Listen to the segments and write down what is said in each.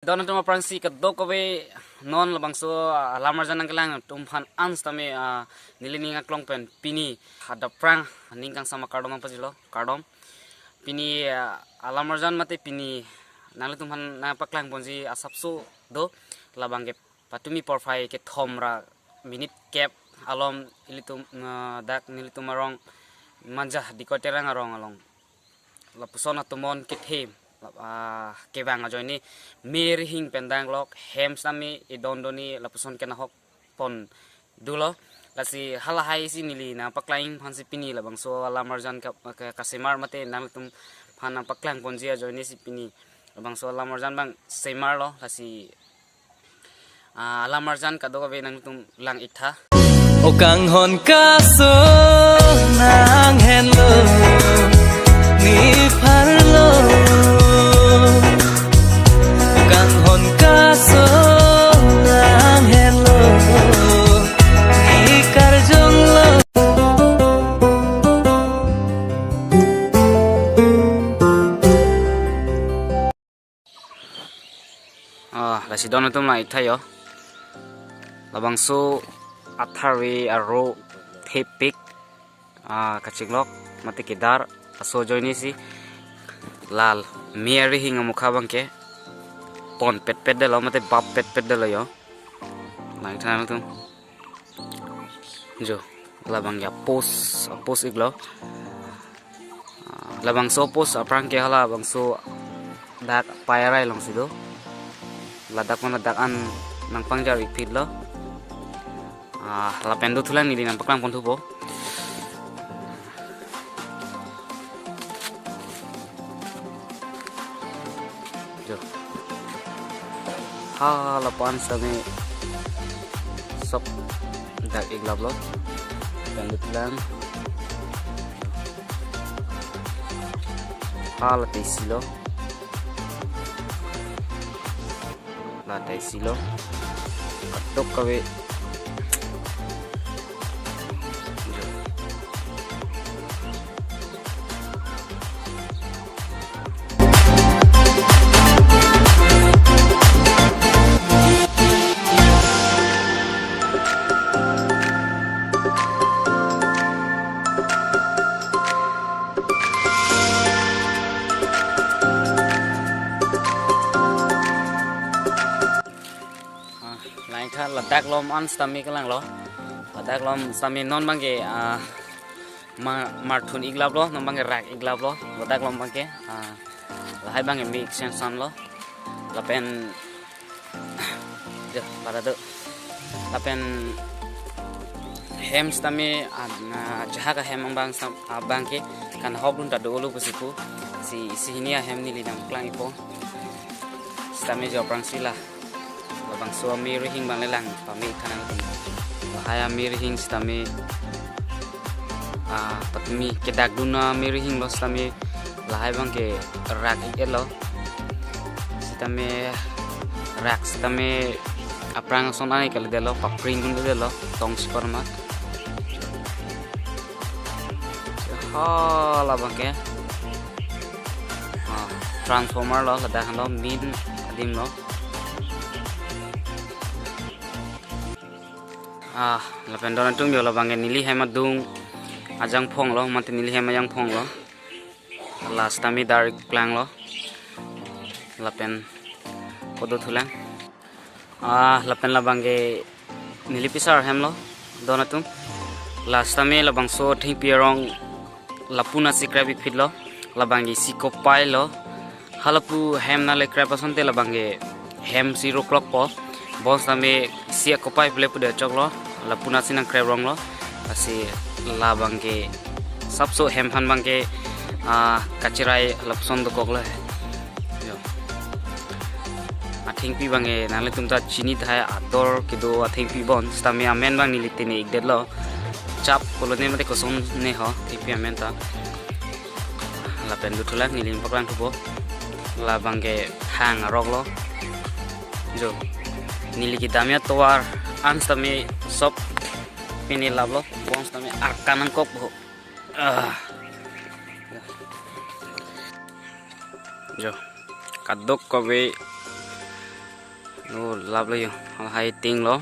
Dono tuma prangsi ka do ko be non labang so lamar janang kelang tumpan ans tame nilini ngaklong pen pini ada prang ningkang sama kardom apa jilo kardom pini alamar jan mate pini nale tumpan na paklang ponji asapso do labang ke patumi porfai ke thomra minute cap alom ilitum dak nilitum marong manja dikoterang arong along lapusona tumon ke them kebang ajo ini mir hing pendang lok hem sami idondoni lapuson kena hok pon dulo lasi halahai si nili na paklaing phansi pini labang so lamarjan ka semar mate nang tum phana paklang ponji ajo ini si pini labang so lamarjan bang semar lo lasi lamarjan ka do be nang tum lang itha okang hon kaso nang hello ni parlo okang hon kaso nang hello ni karjong lo lasi dono tum na itha yo labang so athari aro thepik kachiklok mate kedar aso joini si lal miari hinga mukha bangke pon pet pet de lo mate bap pet pet de lo yo nang thana tum jo labang ya pos iglo labang so pos aprang ke hala bang so dak pairai long sido ladak mana dak an nang pangjar ipid lo lapendo tulang ni nampak lang pon tubo jo lapan sami sop dak iglab lo pendo tulang latai silo katok kawe ladak lom an stami kelang lo ladak lom stami non bangke marthun iglab lo non bangke rak iglab lo ladak lom bangke lahai bangke mix san lo lapen je pada tu lapen hem stami jaha ka hem bang bangke kan hoblun ta dulu pusiku si hinia hem ni lidang klang ipo stami jo prang sila bang suami rihing bang lelang pami kanang bahaya mirihing stami patmi kedak duna mirihing lo stami lahai bang ke rak elo stami rak stami aprang sonani kali delo papring gun delo tong sperma hala bang ke transformer lo ladah lo min adim lo lapen donan tung yo labang nili hema dung ajang phong lo mate nili hema yang phong lo last tami darik plang lo lapen kodo thulang lapen labang nili pisar hem lo donatum last tami labang so thing pierong lapuna sikrabi fit lo labang siko pai lo halapu hem na le krapason te labang hem 0 o'clock po bos tami sia kopai ple pude chok lo lapuna sinang krep rong lo asi labang ke sabso hem han bang ke kachirai lapson do kok lo yo athing pi bang nale tumta chini thai ador kido athing pi bon stami amen bang nilite ne igdet lo chap kolone mate koson ne ho tipi amen ta lapen du thulak nilim paklang thubo labang ke hang rok lo jo nili kita damia toar ans tami sop pini lablo bons tami arkanan kop ho jo kadok kobe lo lap lo yo hai ting lo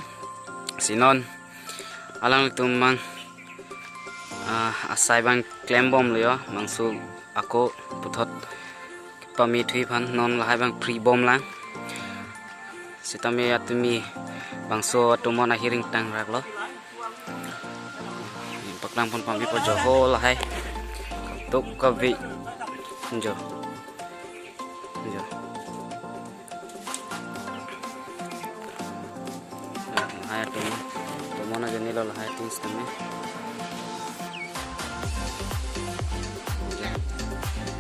sinon alang tumang asai bang claim bom lo yo mangsu ako puthot pami thui phan non la hai bang free bom lang sitame atumi bangso tumon ahiring tang rak lo paklang pon pami po jo ho la hai tuk ka vi jo jo hai tumon na jeni lo la hai tins tame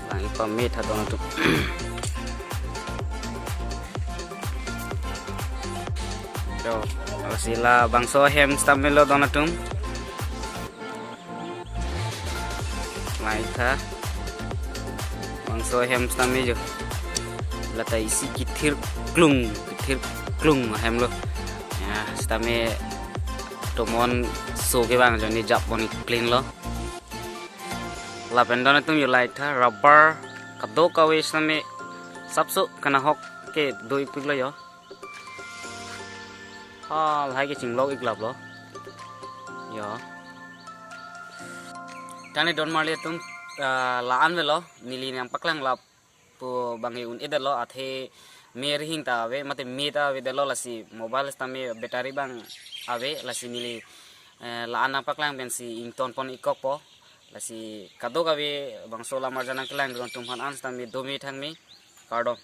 lang pami tha don tu jo sila bangso hem stamelo donatum mai tha bangso hem stami jo lata isi kithir klung hem lo ya stami tomon so ke bang joni japon clean lo la pendona tum yo lai tha rubber kado kawe stami sapso kana hok ke doi piglo yo hai cái chừng log iklap lo yo tani don marle tum laan velo nili nang paklang lap pu bangi un edelo athe mer hing ta ave mate me ta ave delo lasi mobile stami battery bang ave lasi nili laan nang paklang ben si ington pon ikok po lasi kadok ave bang sola marjana klang don tum han ans stami domi thang mi kardom